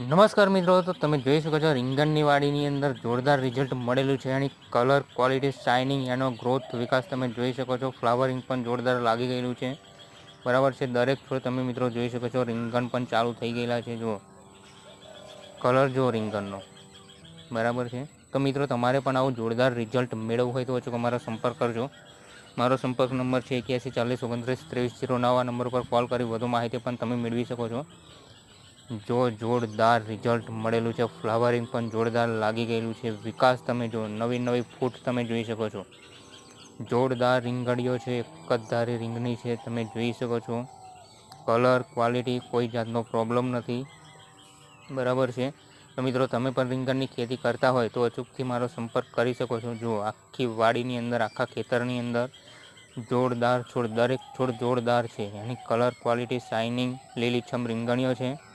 નમસ્કાર મિત્રો, તો તમે જોઈ શકો છો રીંગણની વાડીની અંદર જોરદાર રિઝલ્ટ મળેલું છે. એની કલર, ક્વોલિટી, શાઇનિંગ, એનો ગ્રોથ વિકાસ તમે જોઈ શકો છો. ફ્લાવરિંગ પણ જોરદાર લાગી ગયેલું છે. બરાબર છે. દરેક છોડ તમે મિત્રો જોઈ શકો છો. રીંગણ પણ ચાલુ થઈ ગયેલા છે. જુઓ કલર, જુઓ રીંગણનો. બરાબર છે. તો મિત્રો તમારે પણ આવું જોરદાર રિઝલ્ટ મેળવવું હોય તો અચૂક અમારો સંપર્ક કરજો. મારો સંપર્ક નંબર છે 8140292309. આ નંબર પર કોલ કરી વધુ માહિતી પણ તમે મેળવી શકો છો. જોરદાર રિઝલ્ટ મળેલું છે. ફ્લાવરિંગ પણ જોરદાર લાગી ગયેલું છે. વિકાસ તમે જો, નવી નવી ફૂટ તમે જોઈ શકો છો. જોરદાર રીંગણીઓ છે. એક જ ધારી રીંગણી છે, તમે જોઈ શકો છો. કલર, ક્વોલિટી કોઈ જાતનો પ્રોબ્લેમ નથી. બરાબર છે. તો મિત્રો તમે પણ રીંગણની ખેતી કરતા હોય તો અચૂકથી મારો સંપર્ક કરી શકો છો. જુઓ આખી વાડીની અંદર, આખા ખેતરની અંદર જોરદાર છોડ, દરેક છોડ જોરદાર છે. એની કલર, ક્વોલિટી, શાઇનિંગ, લીલીછમ રીંગણીઓ છે.